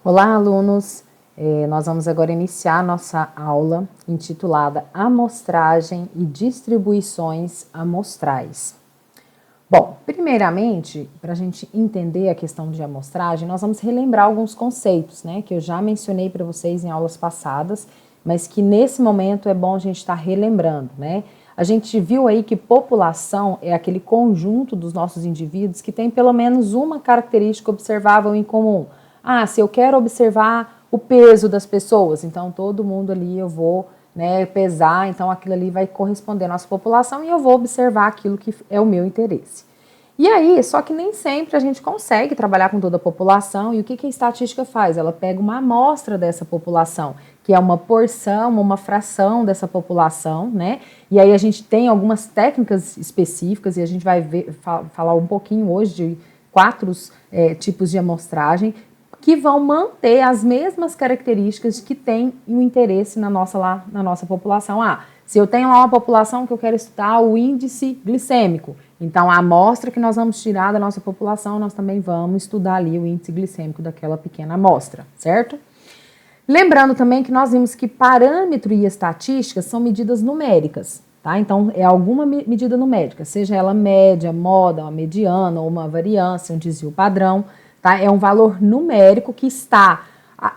Olá, alunos! Nós vamos agora iniciar nossa aula intitulada Amostragem e Distribuições Amostrais. Bom, primeiramente, para a gente entender a questão de amostragem, nós vamos relembrar alguns conceitos, né, que eu já mencionei para vocês em aulas passadas, mas que nesse momento é bom a gente estar relembrando, né? A gente viu aí que população é aquele conjunto dos nossos indivíduos que tem pelo menos uma característica observável em comum. Se eu quero observar o peso das pessoas, então todo mundo ali eu vou, né, pesar, então aquilo ali vai corresponder à nossa população e eu vou observar aquilo que é o meu interesse. E aí, só que nem sempre a gente consegue trabalhar com toda a população, e o que a estatística faz? Ela pega uma amostra dessa população, que é uma porção, uma fração dessa população, né? E aí a gente tem algumas técnicas específicas, e a gente vai falar um pouquinho hoje de 4 tipos de amostragem, que vão manter as mesmas características que tem o interesse na nossa população. Se eu tenho lá uma população que eu quero estudar o índice glicêmico, então a amostra que nós vamos tirar da nossa população, nós também vamos estudar ali o índice glicêmico daquela pequena amostra, certo? Lembrando também que nós vimos que parâmetro e estatística são medidas numéricas, tá? Então é alguma medida numérica, seja ela média, moda, uma mediana ou uma variância, um desvio padrão. Tá? É um valor numérico que está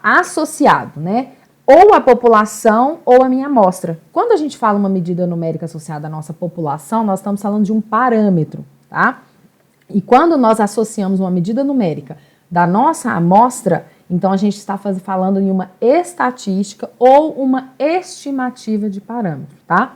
associado, né? Ou à população ou à minha amostra. Quando a gente fala uma medida numérica associada à nossa população, nós estamos falando de um parâmetro, tá? E quando nós associamos uma medida numérica da nossa amostra, então a gente está falando em uma estatística ou uma estimativa de parâmetro, tá?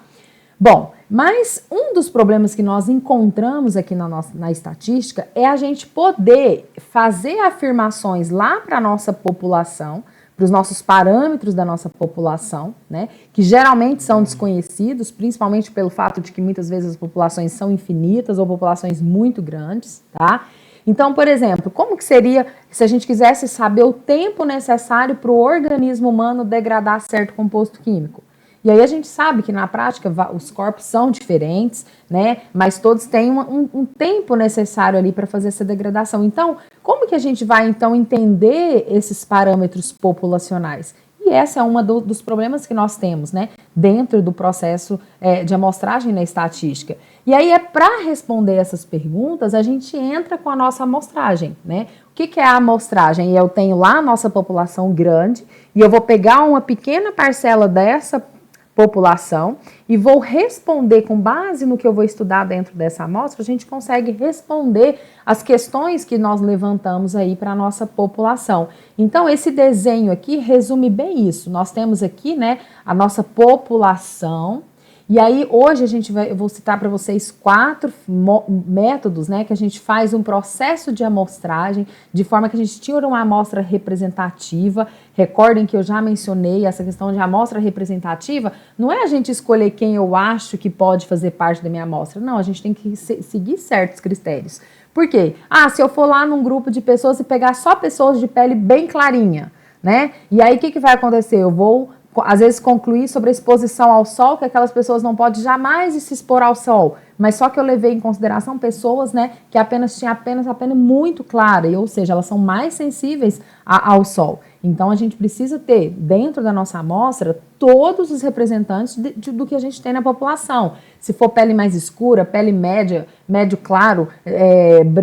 Bom, mas um dos problemas que nós encontramos aqui na estatística é a gente poder fazer afirmações lá para a nossa população, para os nossos parâmetros da nossa população, né, que geralmente são desconhecidos, principalmente pelo fato de que muitas vezes as populações são infinitas ou populações muito grandes, tá? Então, por exemplo, como que seria se a gente quisesse saber o tempo necessário para o organismo humano degradar certo composto químico? E aí a gente sabe que na prática os corpos são diferentes, né? Mas todos têm um tempo necessário ali para fazer essa degradação. Então, como que a gente vai então entender esses parâmetros populacionais? E esse é um dos problemas que nós temos, né? Dentro do processo de amostragem na estatística. E aí para responder essas perguntas, a gente entra com a nossa amostragem, né? O que é a amostragem? Eu tenho lá a nossa população grande e eu vou pegar uma pequena parcela dessa população e vou responder com base no que eu vou estudar dentro dessa amostra, a gente consegue responder as questões que nós levantamos aí para a nossa população. Então, esse desenho aqui resume bem isso. Nós temos aqui, né, a nossa população. E aí, hoje eu vou citar para vocês 4 métodos, né, que a gente faz um processo de amostragem, de forma que a gente tira uma amostra representativa. Recordem que eu já mencionei essa questão de amostra representativa, não é a gente escolher quem eu acho que pode fazer parte da minha amostra, não, a gente tem que seguir certos critérios. Por quê? Se eu for lá num grupo de pessoas e pegar só pessoas de pele bem clarinha, né, e aí o que vai acontecer? Eu vou às vezes concluir sobre a exposição ao sol, que aquelas pessoas não podem jamais se expor ao sol, mas só que eu levei em consideração pessoas, né, que tinham apenas a pele muito clara, ou seja, elas são mais sensíveis ao sol. Então a gente precisa ter dentro da nossa amostra todos os representantes do que a gente tem na população. Se for pele mais escura, pele média, médio claro,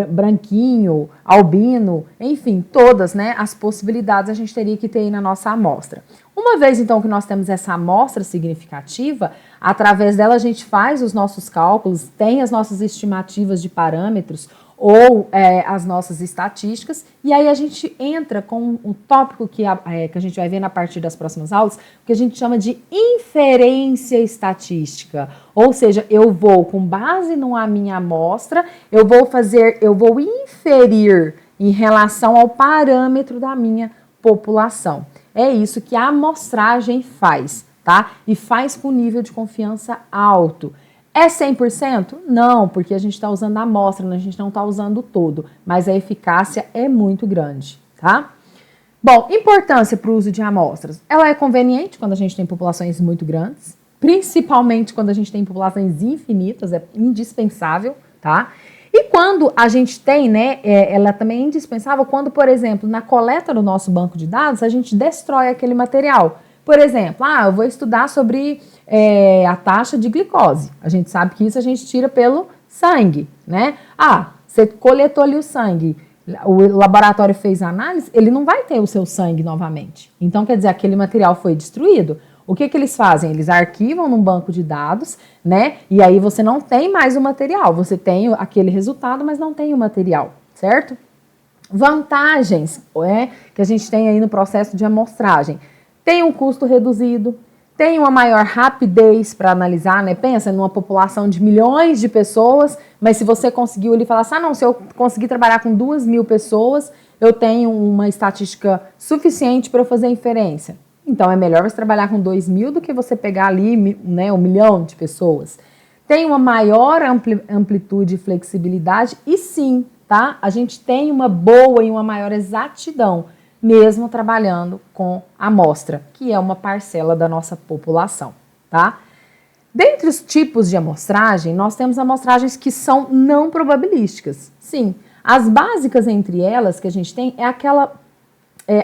branquinho, albino, enfim, todas, né, as possibilidades a gente teria que ter aí na nossa amostra. Uma vez, então, que nós temos essa amostra significativa, através dela a gente faz os nossos cálculos, tem as nossas estimativas de parâmetros ou as nossas estatísticas, e aí a gente entra com um tópico que a gente vai ver a partir das próximas aulas, que a gente chama de inferência estatística. Ou seja, eu vou, com base na minha amostra, eu vou inferir em relação ao parâmetro da minha população. É isso que a amostragem faz, tá? E faz com nível de confiança alto. É 100%? Não, porque a gente está usando a amostra, a gente não está usando o todo, mas a eficácia é muito grande, tá? Bom, importância para o uso de amostras. Ela é conveniente quando a gente tem populações muito grandes, principalmente quando a gente tem populações infinitas, é indispensável, tá? E quando a gente tem, né, ela também é indispensável quando, por exemplo, na coleta do nosso banco de dados, a gente destrói aquele material. Por exemplo, eu vou estudar sobre a taxa de glicose. A gente sabe que isso a gente tira pelo sangue, né? Você coletou ali o sangue, o laboratório fez a análise, ele não vai ter o seu sangue novamente. Então, quer dizer, aquele material foi destruído. O que eles fazem? Eles arquivam num banco de dados, né? E aí você não tem mais o material, você tem aquele resultado, mas não tem o material, certo? Vantagens que a gente tem aí no processo de amostragem. Tem um custo reduzido, tem uma maior rapidez para analisar, né? Pensa numa população de milhões de pessoas, mas se você conseguiu ali falar assim, não, se eu conseguir trabalhar com 2.000 pessoas, eu tenho uma estatística suficiente para fazer inferência. Então, é melhor você trabalhar com 2.000 do que você pegar ali, né, 1 milhão de pessoas. Tem uma maior amplitude e flexibilidade e sim, tá? A gente tem uma boa e uma maior exatidão, mesmo trabalhando com amostra, que é uma parcela da nossa população, tá? Dentre os tipos de amostragem, nós temos amostragens que são não probabilísticas. Sim, as básicas entre elas que a gente tem é aquela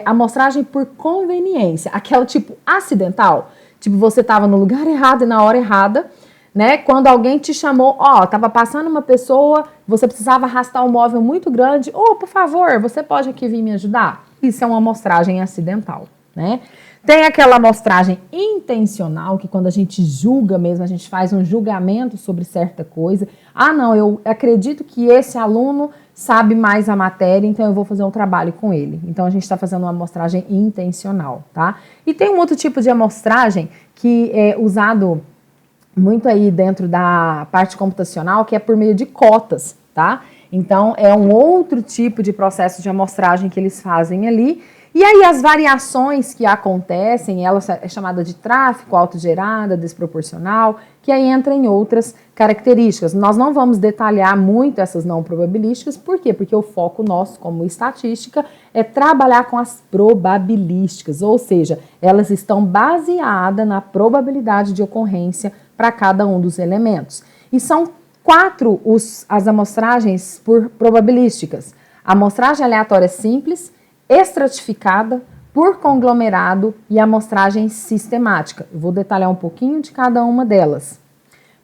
amostragem por conveniência, aquela tipo acidental, tipo você estava no lugar errado e na hora errada, né? Quando alguém te chamou, estava passando uma pessoa, você precisava arrastar um móvel muito grande, por favor, você pode aqui vir me ajudar? Isso é uma amostragem acidental, né? Tem aquela amostragem intencional, que quando a gente julga mesmo, a gente faz um julgamento sobre certa coisa. Não, eu acredito que esse aluno sabe mais a matéria, então eu vou fazer um trabalho com ele. Então a gente está fazendo uma amostragem intencional, tá? E tem um outro tipo de amostragem que é usado muito aí dentro da parte computacional, que é por meio de cotas, tá? Então é um outro tipo de processo de amostragem que eles fazem ali. E aí as variações que acontecem, ela é chamada de tráfego, autogerada, desproporcional, que aí entra em outras características. Nós não vamos detalhar muito essas não probabilísticas, por quê? Porque o foco nosso como estatística é trabalhar com as probabilísticas, ou seja, elas estão baseadas na probabilidade de ocorrência para cada um dos elementos. E são 4 as amostragens por probabilísticas. A amostragem aleatória simples, estratificada, por conglomerado e amostragem sistemática. Eu vou detalhar um pouquinho de cada uma delas.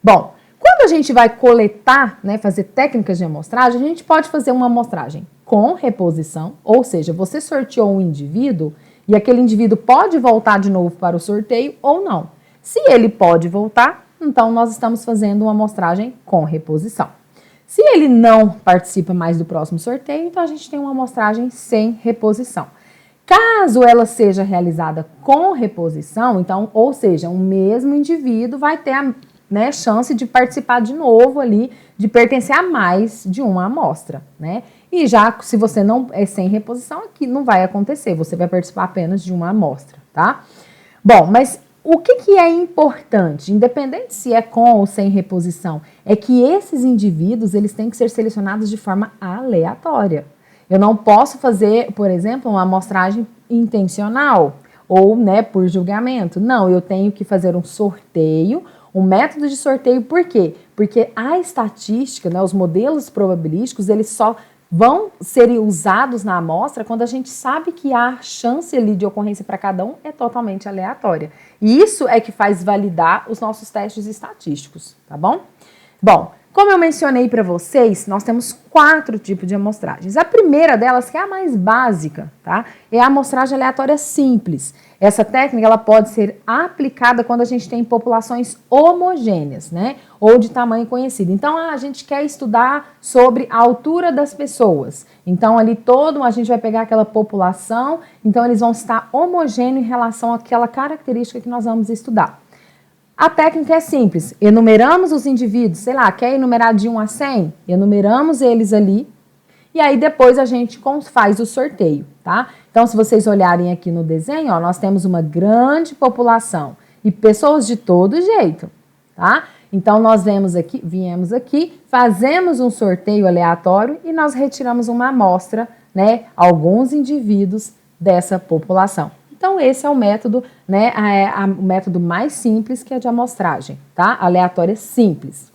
Bom, quando a gente vai coletar, né, fazer técnicas de amostragem, a gente pode fazer uma amostragem com reposição, ou seja, você sorteou um indivíduo e aquele indivíduo pode voltar de novo para o sorteio ou não. Se ele pode voltar, então nós estamos fazendo uma amostragem com reposição. Se ele não participa mais do próximo sorteio, então a gente tem uma amostragem sem reposição. Caso ela seja realizada com reposição, então, ou seja, o mesmo indivíduo vai ter a chance de participar de novo ali, de pertencer a mais de uma amostra, né? E já se você não é sem reposição, aqui não vai acontecer, você vai participar apenas de uma amostra, tá? Bom, mas o que é importante, independente se é com ou sem reposição, é que esses indivíduos eles têm que ser selecionados de forma aleatória. Eu não posso fazer, por exemplo, uma amostragem intencional ou, né, por julgamento. Não, eu tenho que fazer um sorteio, um método de sorteio. Por quê? Porque a estatística, né, os modelos probabilísticos, eles só vão ser usados na amostra quando a gente sabe que a chance ali de ocorrência para cada um é totalmente aleatória. E isso é que faz validar os nossos testes estatísticos, tá bom? Bom, como eu mencionei para vocês, nós temos 4 tipos de amostragens. A primeira delas, que é a mais básica, tá? É a amostragem aleatória simples. Essa técnica ela pode ser aplicada quando a gente tem populações homogêneas, né? Ou de tamanho conhecido. Então, a gente quer estudar sobre a altura das pessoas. Então, ali a gente vai pegar aquela população, então eles vão estar homogêneos em relação àquela característica que nós vamos estudar. A técnica é simples, enumeramos os indivíduos, sei lá, quer enumerar de 1 a 100? Enumeramos eles ali e aí depois a gente faz o sorteio, tá? Então, se vocês olharem aqui no desenho, ó, nós temos uma grande população e pessoas de todo jeito, tá? Então, nós viemos aqui, fazemos um sorteio aleatório e nós retiramos uma amostra, né, alguns indivíduos dessa população. Então, esse é o método, né, o método mais simples, que é de amostragem, tá? Aleatória simples.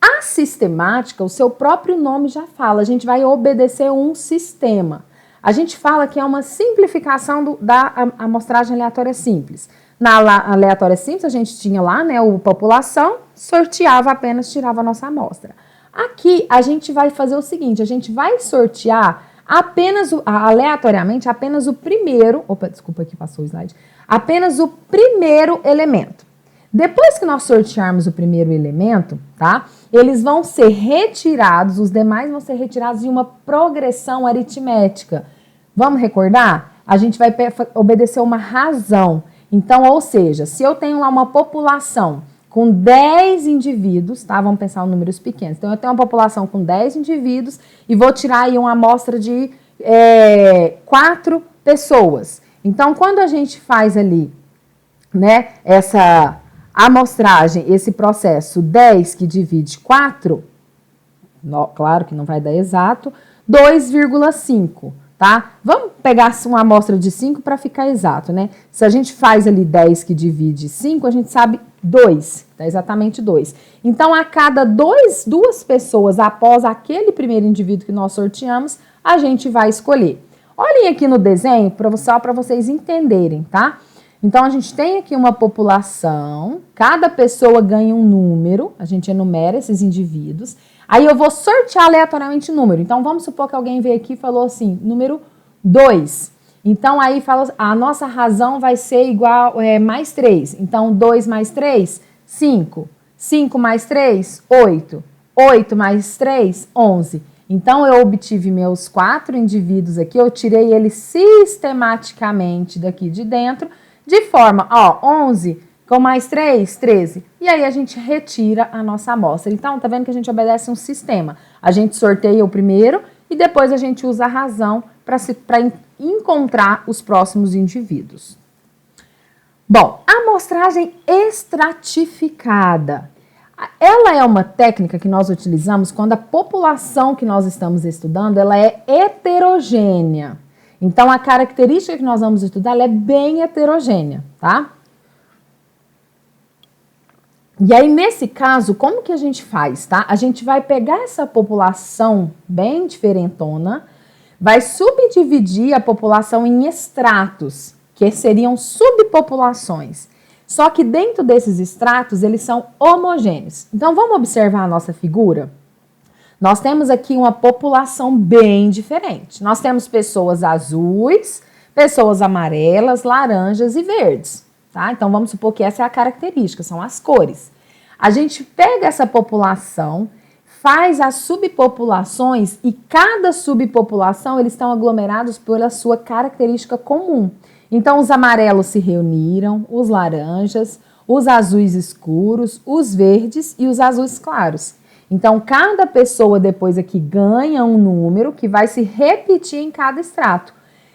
A sistemática, o seu próprio nome já fala, a gente vai obedecer um sistema. A gente fala que é uma simplificação da amostragem aleatória simples. Na aleatória simples, a gente tinha lá, né, a população, sorteava apenas, tirava a nossa amostra. Aqui, a gente vai fazer o seguinte, a gente vai sortear aleatoriamente, apenas o primeiro, desculpa que passou o slide, apenas o primeiro elemento. Depois que nós sortearmos o primeiro elemento, tá? Eles vão ser retirados, os demais vão ser retirados em uma progressão aritmética. Vamos recordar? A gente vai obedecer uma razão. Então, ou seja, se eu tenho lá uma população com 10 indivíduos, tá? Vamos pensar em números pequenos. Então, eu tenho uma população com 10 indivíduos e vou tirar aí uma amostra de 4 pessoas. Então, quando a gente faz ali, né, essa amostragem, esse processo 10 que divide 4, claro que não vai dar exato, 2,5, tá? Vamos pegar uma amostra de 5 para ficar exato, né? Se a gente faz ali 10 que divide 5, a gente sabe 2, tá? Exatamente 2. Então, a cada duas pessoas após aquele primeiro indivíduo que nós sorteamos, a gente vai escolher. Olhem aqui no desenho, só para vocês entenderem, tá? Então, a gente tem aqui uma população, cada pessoa ganha um número, a gente enumera esses indivíduos, aí eu vou sortear aleatoriamente o número. Então, vamos supor que alguém veio aqui e falou assim, número 2. Então, aí fala, a nossa razão vai ser igual, mais 3. Então, 2 mais 3, 5. 5 mais 3, 8. 8 mais 3, 11. Então, eu obtive meus 4 indivíduos aqui, eu tirei eles sistematicamente daqui de dentro, de forma, 11 com mais 3, 13. E aí a gente retira a nossa amostra. Então, tá vendo que a gente obedece um sistema. A gente sorteia o primeiro e depois a gente usa a razão para encontrar os próximos indivíduos. Bom, a amostragem estratificada. Ela é uma técnica que nós utilizamos quando a população que nós estamos estudando, ela é heterogênea. Então, a característica que nós vamos estudar, ela é bem heterogênea, tá? E aí, nesse caso, como que a gente faz, tá? A gente vai pegar essa população bem diferentona, vai subdividir a população em estratos, que seriam subpopulações. Só que dentro desses estratos, eles são homogêneos. Então, vamos observar a nossa figura? Nós temos aqui uma população bem diferente. Nós temos pessoas azuis, pessoas amarelas, laranjas e verdes, tá? Então, vamos supor que essa é a característica, são as cores. A gente pega essa população, faz as subpopulações e cada subpopulação, eles estão aglomerados pela sua característica comum. Então, os amarelos se reuniram, os laranjas, os azuis escuros, os verdes e os azuis claros. Então, cada pessoa depois aqui ganha um número que vai se repetir em cada extrato.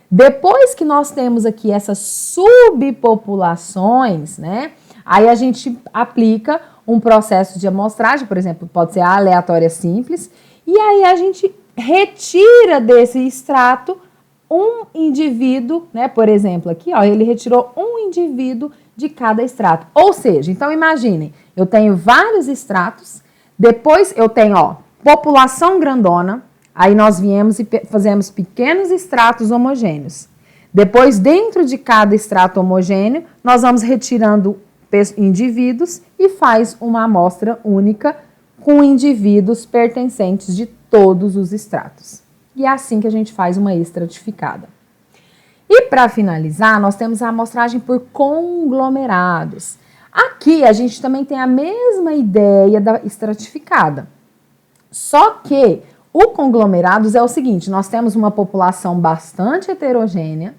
Depois que nós temos aqui essas subpopulações, né? Aí a gente aplica um processo de amostragem, por exemplo, pode ser a aleatória simples, e aí a gente retira desse extrato um indivíduo, né? Por exemplo, aqui, ó, ele retirou um indivíduo de cada extrato. Ou seja, então imaginem, eu tenho vários extratos. Depois eu tenho, ó, população grandona, aí nós viemos e fazemos pequenos estratos homogêneos. Depois, dentro de cada extrato homogêneo, nós vamos retirando indivíduos e faz uma amostra única com indivíduos pertencentes de todos os estratos. E é assim que a gente faz uma estratificada. E para finalizar, nós temos a amostragem por conglomerados. Aqui a gente também tem a mesma ideia da estratificada. Só que o conglomerados é o seguinte, nós temos uma população bastante heterogênea,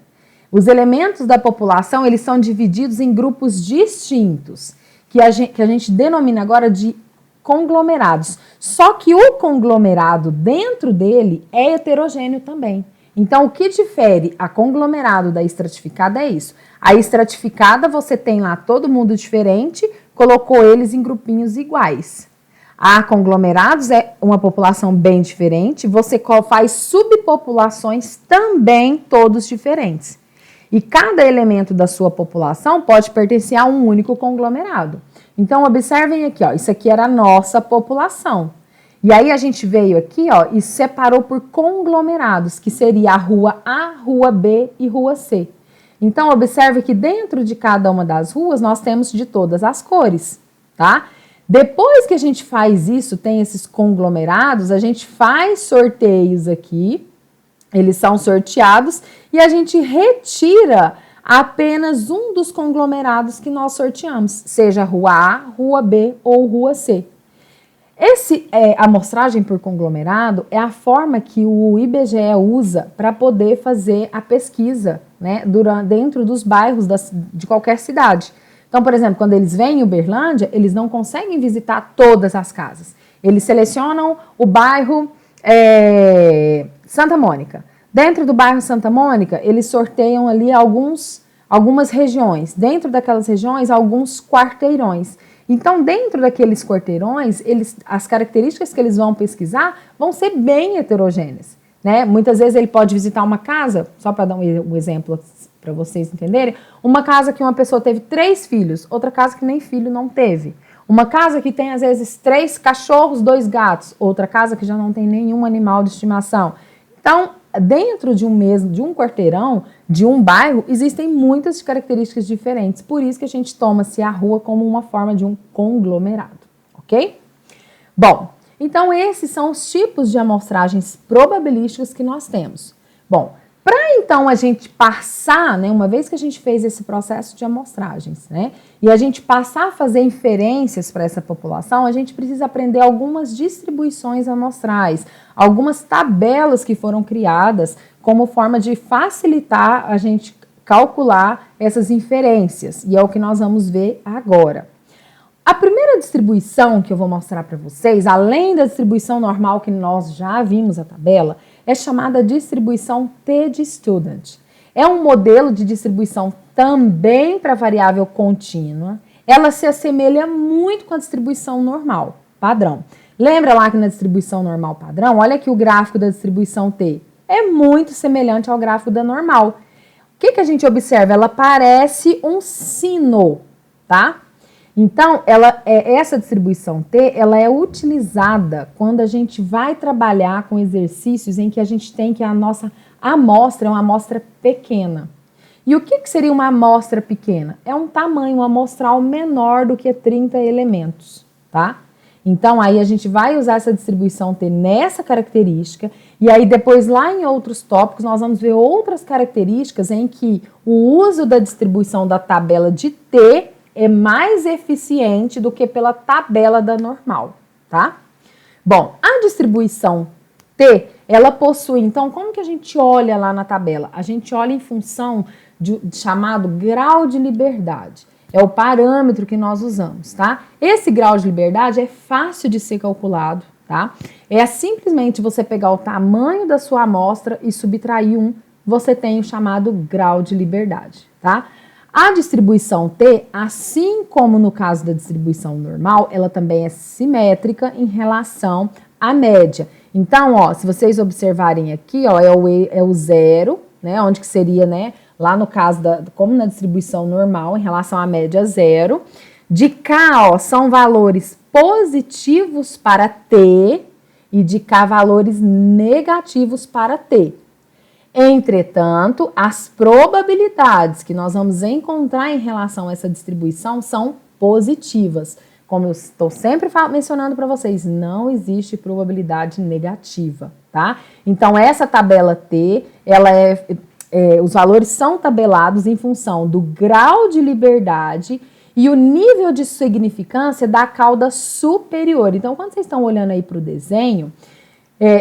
os elementos da população eles são divididos em grupos distintos, que a gente denomina agora de conglomerados. Só que o conglomerado dentro dele é heterogêneo também. Então, o que difere a conglomerado da estratificada é isso. A estratificada, você tem lá todo mundo diferente, colocou eles em grupinhos iguais. A conglomerados é uma população bem diferente, você faz subpopulações também todos diferentes. E cada elemento da sua população pode pertencer a um único conglomerado. Então, observem aqui, ó, isso aqui era a nossa população. E aí a gente veio aqui, ó, e separou por conglomerados, que seria a rua A, rua B e rua C. Então, observe que dentro de cada uma das ruas nós temos de todas as cores, tá? Depois que a gente faz isso, tem esses conglomerados, a gente faz sorteios aqui, eles são sorteados e a gente retira apenas um dos conglomerados que nós sorteamos, seja rua A, rua B ou rua C. A amostragem por conglomerado é a forma que o IBGE usa para poder fazer a pesquisa, né, dentro dos bairros de qualquer cidade. Então, por exemplo, quando eles vêm em Uberlândia, eles não conseguem visitar todas as casas. Eles selecionam o bairro Santa Mônica. Dentro do bairro Santa Mônica, eles sorteiam ali algumas regiões. Dentro daquelas regiões, alguns quarteirões. Então, dentro daqueles quarteirões, as características que eles vão pesquisar vão ser bem heterogêneas, né? Muitas vezes ele pode visitar uma casa, só para dar um exemplo para vocês entenderem, uma casa que uma pessoa teve 3 filhos, outra casa que nem filho não teve. Uma casa que tem, às vezes, 3 cachorros, 2 gatos, outra casa que já não tem nenhum animal de estimação. Então, dentro de um quarteirão, de um bairro, existem muitas características diferentes. Por isso que a gente toma-se a rua como uma forma de um conglomerado, ok? Bom, então esses são os tipos de amostragens probabilísticas que nós temos. Bom, para então a gente passar, né, uma vez que a gente fez esse processo de amostragens, né, e a gente passar a fazer inferências para essa população, a gente precisa aprender algumas distribuições amostrais, algumas tabelas que foram criadas como forma de facilitar a gente calcular essas inferências, e é o que nós vamos ver agora. A primeira distribuição que eu vou mostrar para vocês, além da distribuição normal que nós já vimos a tabela, é chamada distribuição T de Student. É um modelo de distribuição também para variável contínua. Ela se assemelha muito com a distribuição normal, padrão. Lembra lá que na distribuição normal padrão, olha aqui o gráfico da distribuição T. É muito semelhante ao gráfico da normal. O que a gente observa? Ela parece um sino, tá? Então, essa distribuição T, ela é utilizada quando a gente vai trabalhar com exercícios em que a gente tem que a nossa amostra é uma amostra pequena. E o que seria uma amostra pequena? É um tamanho amostral menor do que 30 elementos, tá? Então, aí a gente vai usar essa distribuição T nessa característica, e aí depois lá em outros tópicos nós vamos ver outras características em que o uso da distribuição da tabela de T é mais eficiente do que pela tabela da normal, tá? Bom, a distribuição T, ela possui, então, como que a gente olha lá na tabela? A gente olha em função de chamado grau de liberdade. É o parâmetro que nós usamos, tá? Esse grau de liberdade é fácil de ser calculado, tá? É simplesmente você pegar o tamanho da sua amostra e subtrair você tem o chamado grau de liberdade, tá? A distribuição T, assim como no caso da distribuição normal, ela também é simétrica em relação à média. Então, ó, se vocês observarem aqui, ó, é o zero, né, onde que seria, né, lá no caso, como na distribuição normal, em relação à média zero. De cá, ó, são valores positivos para T e de cá valores negativos para T. Entretanto, as probabilidades que nós vamos encontrar em relação a essa distribuição são positivas. Como eu estou sempre mencionando para vocês, não existe probabilidade negativa, tá? Então, essa tabela T, os valores são tabelados em função do grau de liberdade e o nível de significância da cauda superior. Então, quando vocês estão olhando aí para o desenho,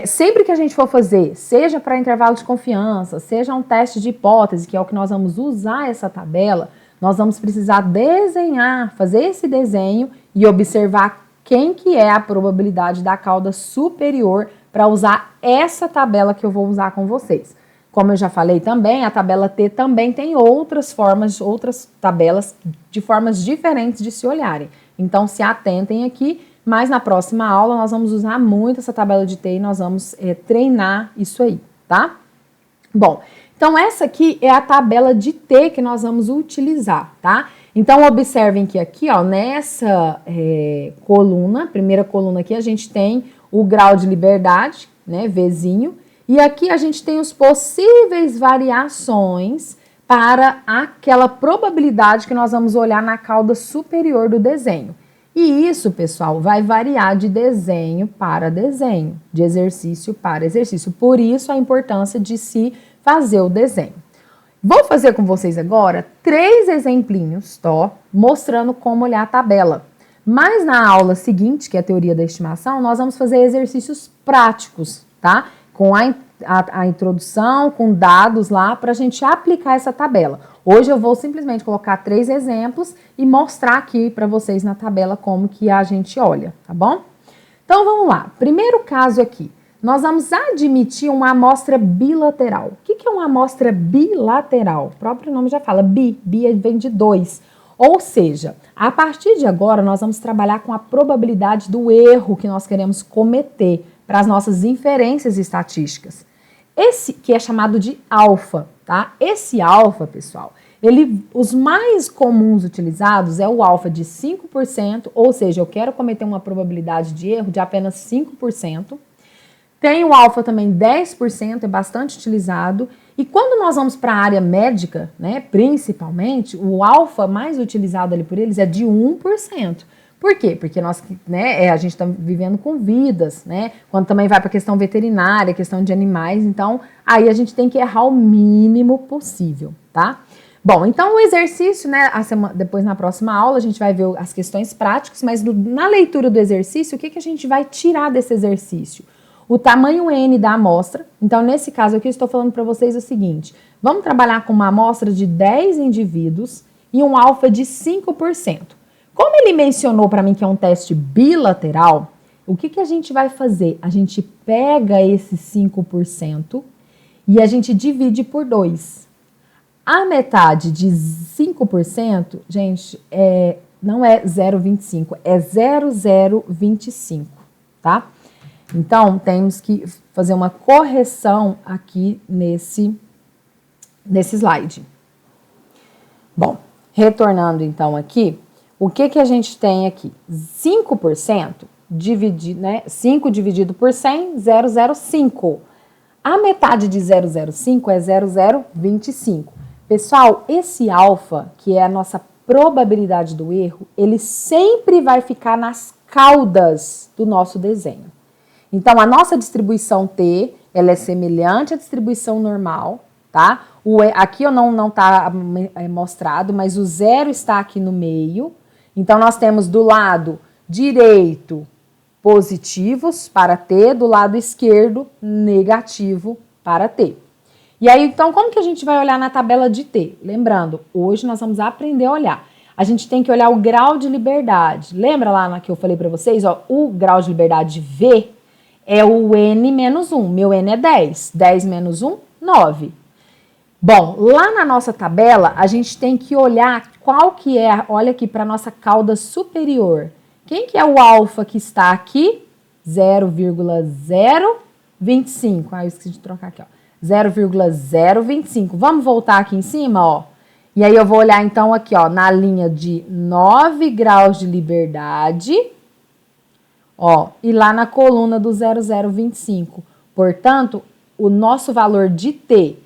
sempre que a gente for fazer, seja para intervalo de confiança, seja um teste de hipótese, que é o que nós vamos usar essa tabela, nós vamos precisar desenhar, fazer esse desenho e observar quem que é a probabilidade da cauda superior para usar essa tabela que eu vou usar com vocês. Como eu já falei também, a tabela T também tem outras tabelas de formas diferentes de se olharem. Então, se atentem aqui. Mas na próxima aula nós vamos usar muito essa tabela de T e nós vamos treinar isso aí, tá? Bom, então essa aqui é a tabela de T que nós vamos utilizar, tá? Então, observem que aqui, ó, nessa coluna, primeira coluna aqui, a gente tem o grau de liberdade, né, Vzinho, e aqui a gente tem os possíveis variações para aquela probabilidade que nós vamos olhar na cauda superior do desenho. E isso, pessoal, vai variar de desenho para desenho, de exercício para exercício. Por isso a importância de se fazer o desenho. Vou fazer com vocês agora 3 exemplinhos, tá? Mostrando como olhar a tabela. Mas na aula seguinte, que é a teoria da estimação, nós vamos fazer exercícios práticos, tá? Com a introdução, com dados lá, para a gente aplicar essa tabela. Hoje eu vou simplesmente colocar 3 exemplos e mostrar aqui para vocês na tabela como que a gente olha, tá bom? Então vamos lá. Primeiro caso aqui. Nós vamos admitir uma amostra bilateral. O que é uma amostra bilateral? O próprio nome já fala, bi vem de 2. Ou seja, a partir de agora nós vamos trabalhar com a probabilidade do erro que nós queremos cometer para as nossas inferências estatísticas. Esse que é chamado de alfa, tá? Esse alfa, pessoal, os mais comuns utilizados é o alfa de 5%, ou seja, eu quero cometer uma probabilidade de erro de apenas 5%. Tem o alfa também 10%, é bastante utilizado. E quando nós vamos para a área médica, né, principalmente, o alfa mais utilizado ali por eles é de 1%. Por quê? Porque nós, né, a gente está vivendo com vidas, né? Quando também vai para a questão veterinária, questão de animais, então aí a gente tem que errar o mínimo possível, tá? Bom, então o exercício, né, depois na próxima aula a gente vai ver as questões práticas, mas na leitura do exercício, o que a gente vai tirar desse exercício? O tamanho N da amostra. Então, nesse caso aqui, eu estou falando para vocês o seguinte: vamos trabalhar com uma amostra de 10 indivíduos e um alfa de 5%. Como ele mencionou para mim que é um teste bilateral, o que a gente vai fazer? A gente pega esse 5% e a gente divide por 2. A metade de 5%, gente, não é 0,25, é 0,025, tá? Então, temos que fazer uma correção aqui nesse slide. Bom, retornando então aqui, o que a gente tem aqui? 5% dividido, né? 5 dividido por 100, 0,05. A metade de 0,05 é 0,025. Pessoal, esse alfa, que é a nossa probabilidade do erro, ele sempre vai ficar nas caudas do nosso desenho. Então, a nossa distribuição T, ela é semelhante à distribuição normal, tá? Aqui não está mostrado, mas o 0 está aqui no meio. Então, nós temos do lado direito positivos para T, do lado esquerdo negativo para T. E aí, então, como que a gente vai olhar na tabela de T? Lembrando, hoje nós vamos aprender a olhar. A gente tem que olhar o grau de liberdade. Lembra lá que eu falei para vocês? Ó, o grau de liberdade V é o N menos 1. Meu N é 10. 10 menos 1, 9. Bom, lá na nossa tabela, a gente tem que olhar qual que é, olha aqui para a nossa cauda superior. Quem que é o alfa que está aqui? 0,025. Ah, eu esqueci de trocar aqui, ó. 0,025. Vamos voltar aqui em cima, ó. E aí eu vou olhar então aqui, ó, na linha de 9 graus de liberdade, ó, e lá na coluna do 0,025. Portanto, o nosso valor de T,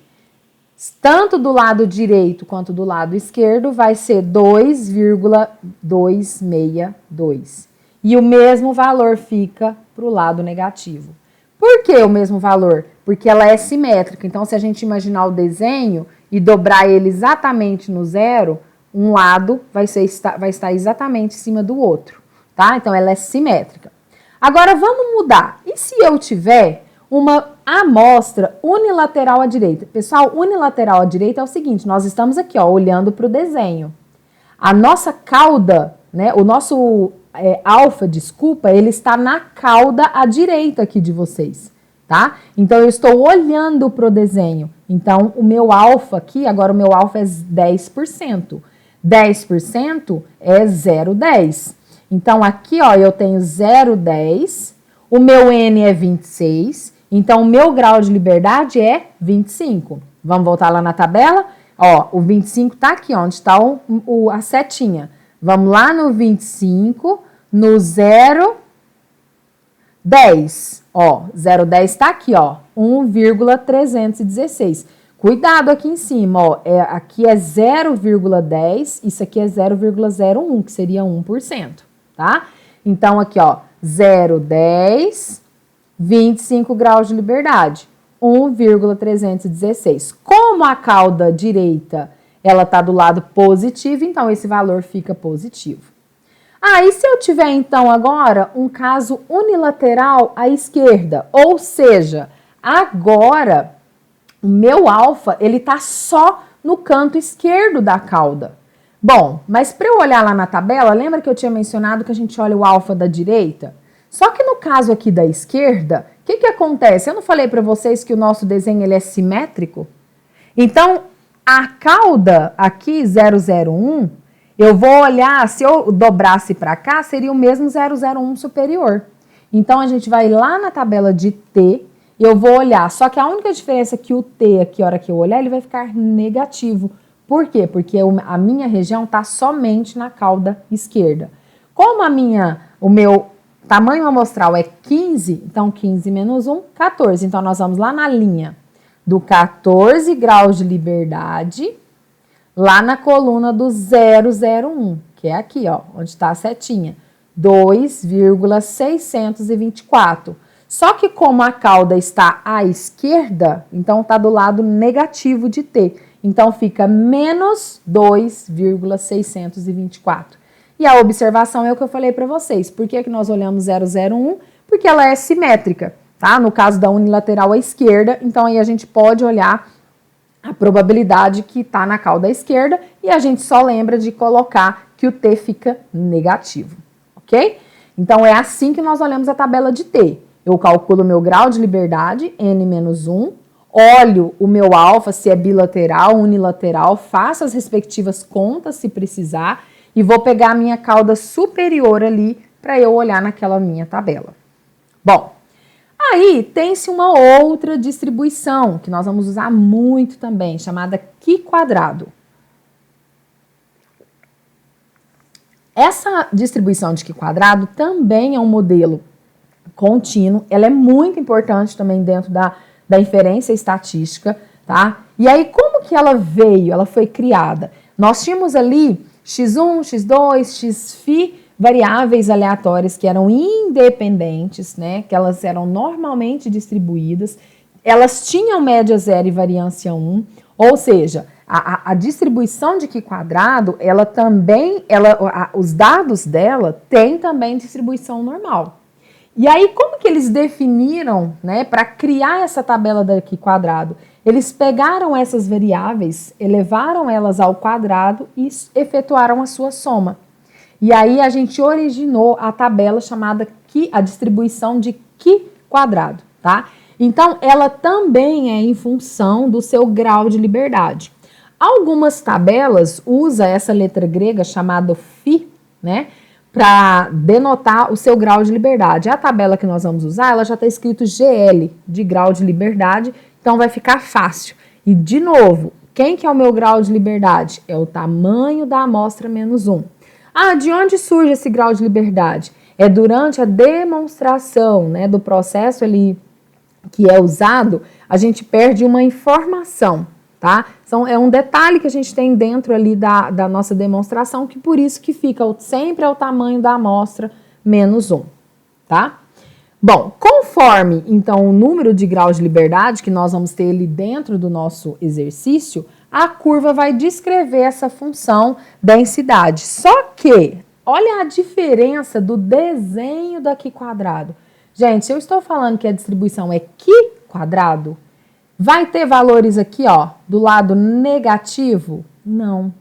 tanto do lado direito quanto do lado esquerdo, vai ser 2,262. E o mesmo valor fica para o lado negativo. Por que o mesmo valor? Porque ela é simétrica. Então, se a gente imaginar o desenho e dobrar ele exatamente no zero, um lado vai estar exatamente em cima do outro, tá? Então, ela é simétrica. Agora, vamos mudar. E se eu tiver uma amostra unilateral à direita? Pessoal, unilateral à direita é o seguinte, nós estamos aqui, ó, olhando para o desenho. A nossa cauda, né, o nosso alfa, desculpa, ele está na cauda à direita aqui de vocês, tá? Então, eu estou olhando para o desenho. Então, o meu alfa aqui, agora o meu alfa é 10%. 10% é 0,10. Então, aqui, ó, eu tenho 0,10, o meu N é 26, então o meu grau de liberdade é 25. Vamos voltar lá na tabela? Ó, o 25 tá aqui, ó, onde está a setinha. Vamos lá no 25, no 0,10. Ó, 0,10 tá aqui, ó, 1,316. Cuidado aqui em cima, ó, aqui é 0,10, isso aqui é 0,01, que seria 1%, tá? Então, aqui, ó, 0,10, 25 graus de liberdade. 1,316. Como a cauda direita, ela tá do lado positivo, então esse valor fica positivo. E se eu tiver, então, agora um caso unilateral à esquerda, ou seja, agora o meu alfa, ele tá só no canto esquerdo da cauda. Bom, mas para eu olhar lá na tabela, lembra que eu tinha mencionado que a gente olha o alfa da direita? Só que no caso aqui da esquerda, o que acontece? Eu não falei para vocês que o nosso desenho ele é simétrico? Então, a cauda aqui, 001, eu vou olhar, se eu dobrasse para cá, seria o mesmo 001 superior. Então, a gente vai lá na tabela de T, eu vou olhar, só que a única diferença é que o T aqui, a hora que eu olhar, ele vai ficar negativo. Por quê? Porque a minha região está somente na cauda esquerda. Como o meu tamanho amostral é 15, então 15 menos 1, 14. Então, nós vamos lá na linha do 14 graus de liberdade, lá na coluna do 001, que é aqui, ó, onde está a setinha, 2,624. Só que como a cauda está à esquerda, então está do lado negativo de T. Então, fica menos 2,624. E a observação é o que eu falei para vocês. Por que nós olhamos 001? Porque ela é simétrica, tá? No caso da unilateral à esquerda, então aí a gente pode olhar a probabilidade que está na cauda à esquerda e a gente só lembra de colocar que o T fica negativo, ok? Então, é assim que nós olhamos a tabela de T. Eu calculo o meu grau de liberdade, n-1, olho o meu alfa, se é bilateral, unilateral, faço as respectivas contas se precisar e vou pegar a minha cauda superior ali para eu olhar naquela minha tabela. Bom, aí tem-se uma outra distribuição que nós vamos usar muito também, chamada Q². Essa distribuição de Q² também é um modelo contínuo, ela é muito importante também dentro da inferência estatística, tá? E aí, como que ela veio? Ela foi criada. Nós tínhamos ali x1, x2, xφ, variáveis aleatórias que eram independentes, né? Que elas eram normalmente distribuídas, elas tinham média zero e variância 1, ou seja, a distribuição de Q², ela também, os dados dela têm também distribuição normal. E aí, como que eles definiram, né, para criar essa tabela da Q²? Eles pegaram essas variáveis, elevaram elas ao quadrado e efetuaram a sua soma. E aí, a gente originou a tabela chamada a distribuição de Q², tá? Então, ela também é em função do seu grau de liberdade. Algumas tabelas usam essa letra grega chamada φ, né, para denotar o seu grau de liberdade. A tabela que nós vamos usar, ela já está escrito GL, de grau de liberdade, então vai ficar fácil. E, de novo, quem que é o meu grau de liberdade? É o tamanho da amostra menos 1. De onde surge esse grau de liberdade? É durante a demonstração, né, do processo ali que é usado, a gente perde uma informação, tá? Então, é um detalhe que a gente tem dentro ali da nossa demonstração, que por isso que fica sempre ao tamanho da amostra menos 1, tá? Bom, conforme, então, o número de graus de liberdade que nós vamos ter ali dentro do nosso exercício, a curva vai descrever essa função densidade. Só que, olha a diferença do desenho da Q². Gente, se eu estou falando que a distribuição é Q², vai ter valores aqui, ó, do lado negativo? Não.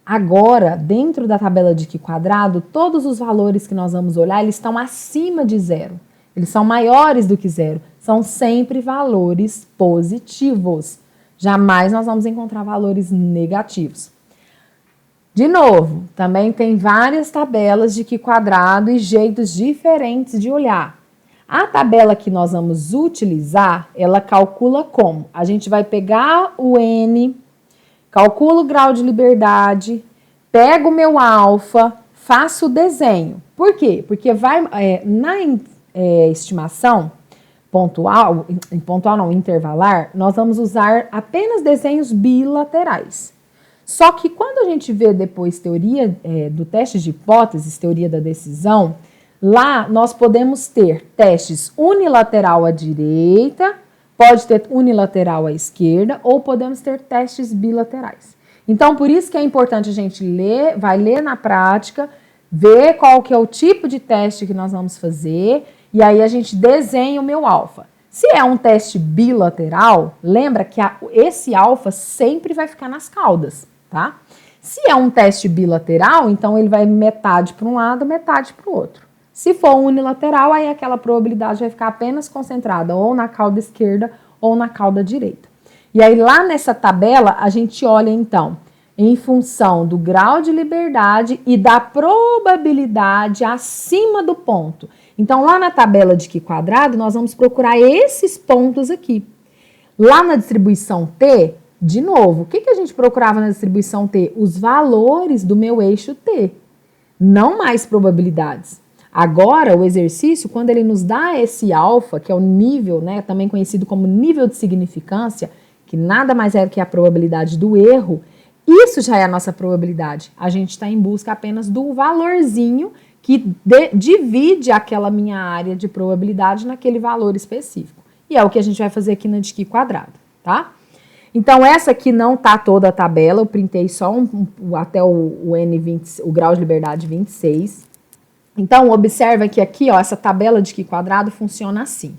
Agora, dentro da tabela de Q², todos os valores que nós vamos olhar, eles estão acima de zero. Eles são maiores do que zero. São sempre valores positivos. Jamais nós vamos encontrar valores negativos. De novo, também tem várias tabelas de Q² e jeitos diferentes de olhar. A tabela que nós vamos utilizar, ela calcula como? A gente vai pegar o N, calculo o grau de liberdade, pego o meu alfa, faço o desenho. Por quê? Porque na estimação pontual não, intervalar, nós vamos usar apenas desenhos bilaterais. Só que quando a gente vê depois teoria do teste de hipóteses, teoria da decisão, lá nós podemos ter testes unilateral à direita, pode ter unilateral à esquerda, ou podemos ter testes bilaterais. Então, por isso que é importante a gente vai ler na prática, ver qual que é o tipo de teste que nós vamos fazer, e aí a gente desenha o meu alfa. Se é um teste bilateral, lembra que esse alfa sempre vai ficar nas caudas, tá? Se é um teste bilateral, então ele vai metade para um lado, metade para o outro. Se for unilateral, aí aquela probabilidade vai ficar apenas concentrada ou na cauda esquerda ou na cauda direita. E aí lá nessa tabela a gente olha então em função do grau de liberdade e da probabilidade acima do ponto. Então lá na tabela de Q quadrado nós vamos procurar esses pontos aqui. Lá na distribuição T, de novo, o que a gente procurava na distribuição T? Os valores do meu eixo T, não mais probabilidades. Agora, o exercício, quando ele nos dá esse alfa, que é o nível, né, também conhecido como nível de significância, que nada mais é que a probabilidade do erro, isso já é a nossa probabilidade. A gente está em busca apenas do valorzinho que divide aquela minha área de probabilidade naquele valor específico. E é o que a gente vai fazer aqui na de Q quadrado, tá? Então, essa aqui não tá toda a tabela, eu printei só até o N20, o grau de liberdade 26. Então, observa que aqui, ó, essa tabela de Q quadrado funciona assim.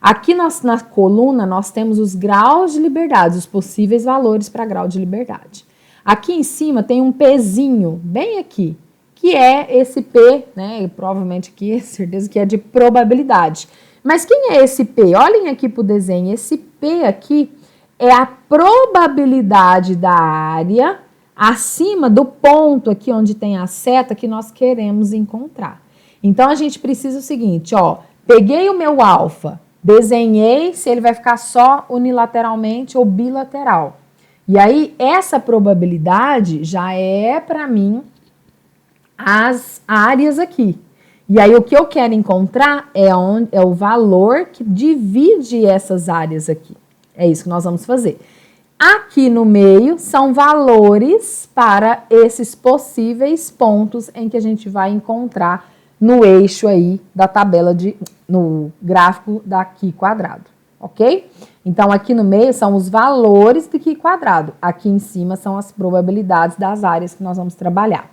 Aqui na coluna, nós temos os graus de liberdade, os possíveis valores para grau de liberdade. Aqui em cima tem um Pzinho, bem aqui, que é esse P, né? E provavelmente aqui, certeza que é de probabilidade. Mas quem é esse P? Olhem aqui para o desenho. Esse P aqui é a probabilidade da área acima do ponto aqui onde tem a seta que nós queremos encontrar. Então, a gente precisa o seguinte, ó, peguei o meu alfa, desenhei se ele vai ficar só unilateralmente ou bilateral. E aí, essa probabilidade já é para mim as áreas aqui. E aí, o que eu quero encontrar é o valor que divide essas áreas aqui. É isso que nós vamos fazer. Aqui no meio são valores para esses possíveis pontos em que a gente vai encontrar no eixo aí da tabela no gráfico da Q quadrado, ok? Então, aqui no meio são os valores do Q quadrado. Aqui em cima são as probabilidades das áreas que nós vamos trabalhar.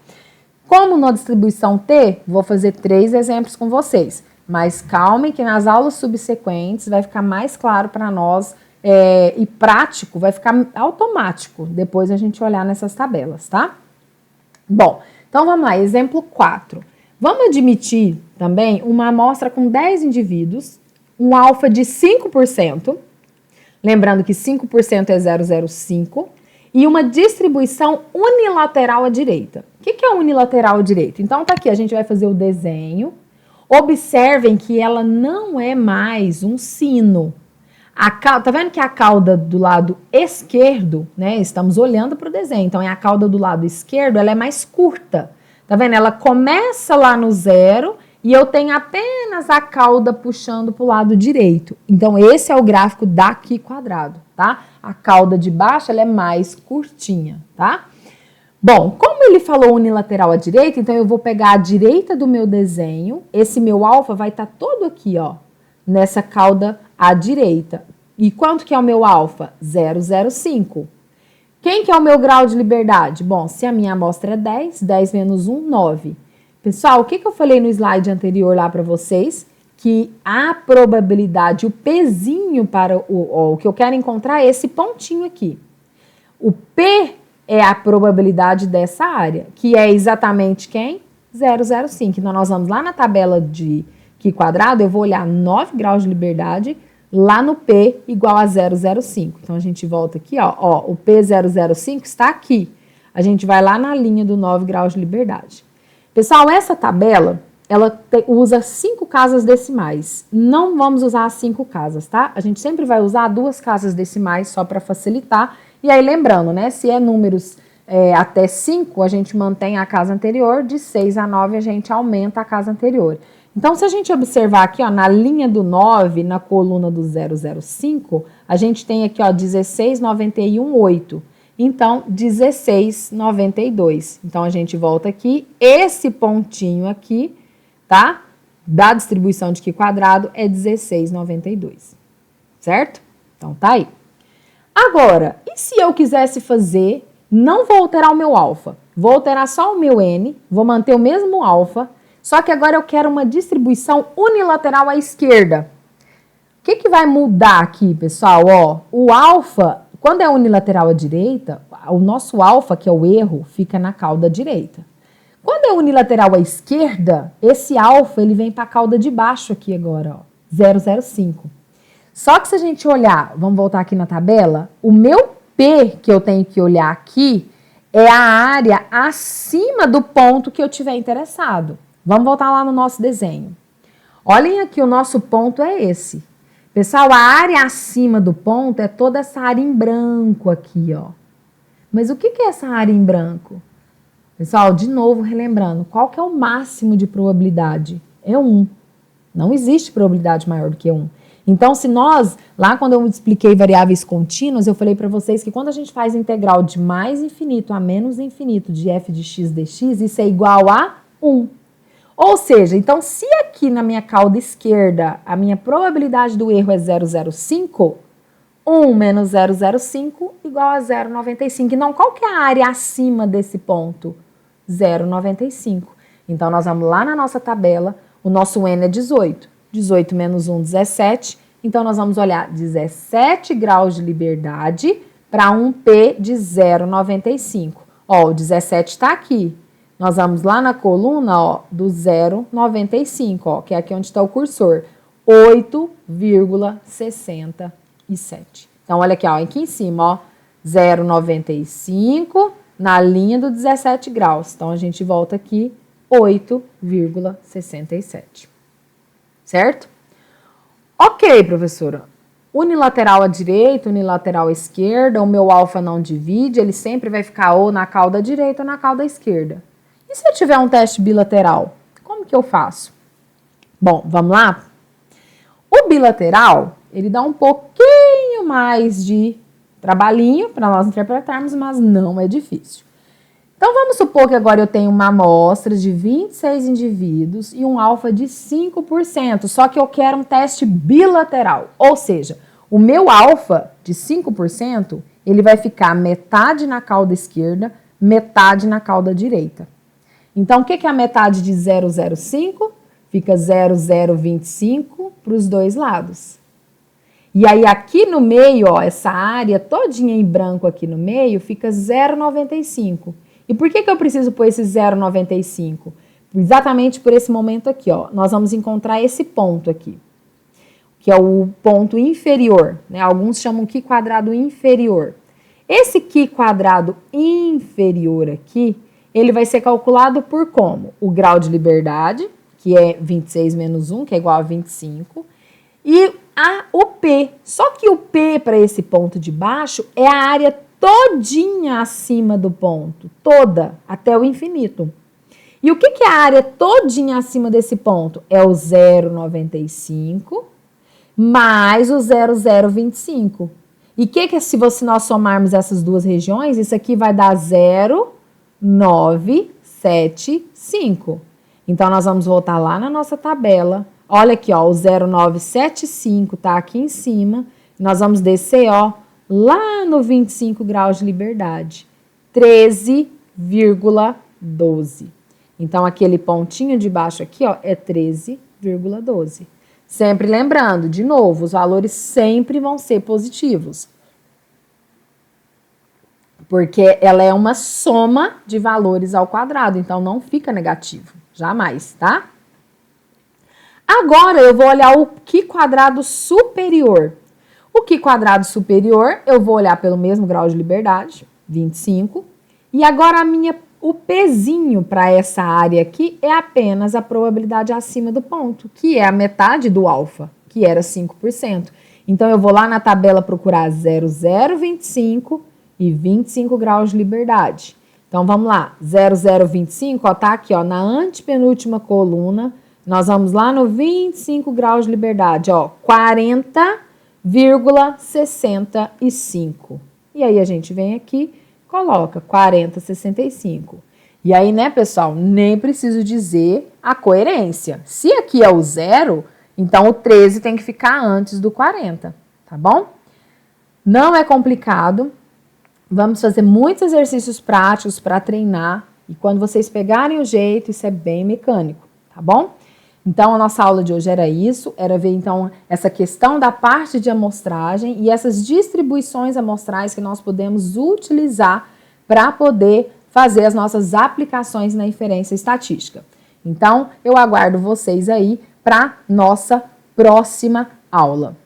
Como na distribuição T, vou fazer 3 exemplos com vocês. Mas calmem que nas aulas subsequentes vai ficar mais claro para nós e prático, vai ficar automático depois a gente olhar nessas tabelas, tá? Bom, então vamos lá, exemplo 4. Vamos admitir também uma amostra com 10 indivíduos, um alfa de 5%, lembrando que 5% é 0,05, e uma distribuição unilateral à direita. O que é unilateral à direita? Então tá aqui, a gente vai fazer o desenho. Observem que ela não é mais um sino. Tá vendo que a cauda do lado esquerdo, né? Estamos olhando para o desenho, então é a cauda do lado esquerdo, ela é mais curta. Tá vendo? Ela começa lá no 0 e eu tenho apenas a cauda puxando para o lado direito. Então, esse é o gráfico da Q quadrado, tá? A cauda de baixo, ela é mais curtinha, tá? Bom, como ele falou unilateral à direita, então eu vou pegar a direita do meu desenho, esse meu alfa vai estar todo aqui, ó, nessa cauda à direita. E quanto que é o meu alfa? 0,05. Quem que é o meu grau de liberdade? Bom, se a minha amostra é 10, 10 menos 1, 9. Pessoal, o que eu falei no slide anterior lá para vocês? Que a probabilidade, o pezinho para o que eu quero encontrar é esse pontinho aqui. O P é a probabilidade dessa área, que é exatamente quem? 0,05. Então, nós vamos lá na tabela de Q quadrado, eu vou olhar 9 graus de liberdade, lá no P igual a 0,05. Então, a gente volta aqui, ó, o P 0,05 está aqui. A gente vai lá na linha do 9 graus de liberdade. Pessoal, essa tabela, ela usa 5 casas decimais. Não vamos usar as 5 casas, tá? A gente sempre vai usar 2 casas decimais só para facilitar E aí, lembrando, né, se é números até 5, a gente mantém a casa anterior, de 6 a 9 a gente aumenta a casa anterior. Então, se a gente observar aqui, ó, na linha do 9, na coluna do 005, a gente tem aqui, ó, 16,91, 8. Então, 16,92. Então, a gente volta aqui, esse pontinho aqui, tá? Da distribuição de Qi quadrado é 16,92. Certo? Então, tá aí. Agora, e se eu quisesse fazer, não vou alterar o meu alfa, vou alterar só o meu n, vou manter o mesmo alfa, só que agora eu quero uma distribuição unilateral à esquerda. O que vai mudar aqui, pessoal? Ó, o alfa, quando é unilateral à direita, o nosso alfa, que é o erro, fica na cauda direita. Quando é unilateral à esquerda, esse alfa ele vem para a cauda de baixo aqui agora, ó, 0,05. Só que se a gente olhar, vamos voltar aqui na tabela, o meu P que eu tenho que olhar aqui é a área acima do ponto que eu tiver interessado. Vamos voltar lá no nosso desenho. Olhem aqui, o nosso ponto é esse. Pessoal, a área acima do ponto é toda essa área em branco aqui, ó. Mas o que é essa área em branco? Pessoal, de novo, relembrando, qual que é o máximo de probabilidade? É 1. Não existe probabilidade maior do que 1. Então, se nós, lá quando eu expliquei variáveis contínuas, eu falei para vocês que quando a gente faz integral de mais infinito a menos infinito de f de x dx, isso é igual a 1. Ou seja, então, se aqui na minha cauda esquerda a minha probabilidade do erro é 0,05, 1 menos 0,05 igual a 0,95. Então, qual que é a área acima desse ponto? 0,95. Então, nós vamos lá na nossa tabela, o nosso n é 18. 18 menos 1, 17. Então, nós vamos olhar 17 graus de liberdade para um P de 0,95. Ó, o 17 está aqui. Nós vamos lá na coluna, ó, do 0,95, ó, que é aqui onde está o cursor. 8,67. Então, olha aqui, ó, aqui em cima, ó, 0,95 na linha do 17 graus. Então, a gente volta aqui, 8,67. Certo? Ok, professora. Unilateral à direita, unilateral à esquerda, o meu alfa não divide, ele sempre vai ficar ou na cauda direita ou na cauda esquerda. E se eu tiver um teste bilateral, como que eu faço? Bom, vamos lá? O bilateral, ele dá um pouquinho mais de trabalhinho para nós interpretarmos, mas não é difícil. Então, vamos supor que agora eu tenho uma amostra de 26 indivíduos e um alfa de 5%, só que eu quero um teste bilateral, ou seja, o meu alfa de 5%, ele vai ficar metade na cauda esquerda, metade na cauda direita. Então, o que é a metade de 0,05? Fica 0,025 para os dois lados. E aí, aqui no meio, ó, essa área todinha em branco aqui no meio, fica 0,95. E por que eu preciso pôr esse 0,95? Exatamente por esse momento aqui, ó. Nós vamos encontrar esse ponto aqui, que é o ponto inferior, né? Alguns chamam Qi quadrado inferior. Esse Qi quadrado inferior aqui, ele vai ser calculado por como? O grau de liberdade, que é 26 menos 1, que é igual a 25, e o P. Só que o P para esse ponto de baixo é a área todinha acima do ponto, toda, até o infinito. E o que é a área todinha acima desse ponto? É o 0,95 mais o 0,025. E se nós somarmos essas duas regiões, isso aqui vai dar 0,975. Então, nós vamos voltar lá na nossa tabela. Olha aqui, ó, o 0,975 tá aqui em cima. Nós vamos descer, ó, lá no 25 graus de liberdade, 13,12. Então, aquele pontinho de baixo aqui, ó, é 13,12. Sempre lembrando, de novo, os valores sempre vão ser positivos. Porque ela é uma soma de valores ao quadrado, então não fica negativo, jamais, tá? Agora, eu vou olhar o Qi quadrado superior. O Qi quadrado superior, eu vou olhar pelo mesmo grau de liberdade, 25. E agora o Pzinho para essa área aqui é apenas a probabilidade acima do ponto, que é a metade do alfa, que era 5%. Então, eu vou lá na tabela procurar 0,025 e 25 graus de liberdade. Então, vamos lá, 0,025, ó, tá aqui, ó, na antepenúltima coluna, nós vamos lá no 25 graus de liberdade, ó, 40,65. E aí, a gente vem aqui, coloca 40,65. E aí, né, pessoal, nem preciso dizer a coerência. Se aqui é o 0, então o 13 tem que ficar antes do 40, tá bom? Não é complicado. Vamos fazer muitos exercícios práticos para treinar. E quando vocês pegarem o jeito, isso é bem mecânico, tá bom? Então, a nossa aula de hoje era isso. Era ver, então, essa questão da parte de amostragem e essas distribuições amostrais que nós podemos utilizar para poder fazer as nossas aplicações na inferência estatística. Então, eu aguardo vocês aí para nossa próxima aula.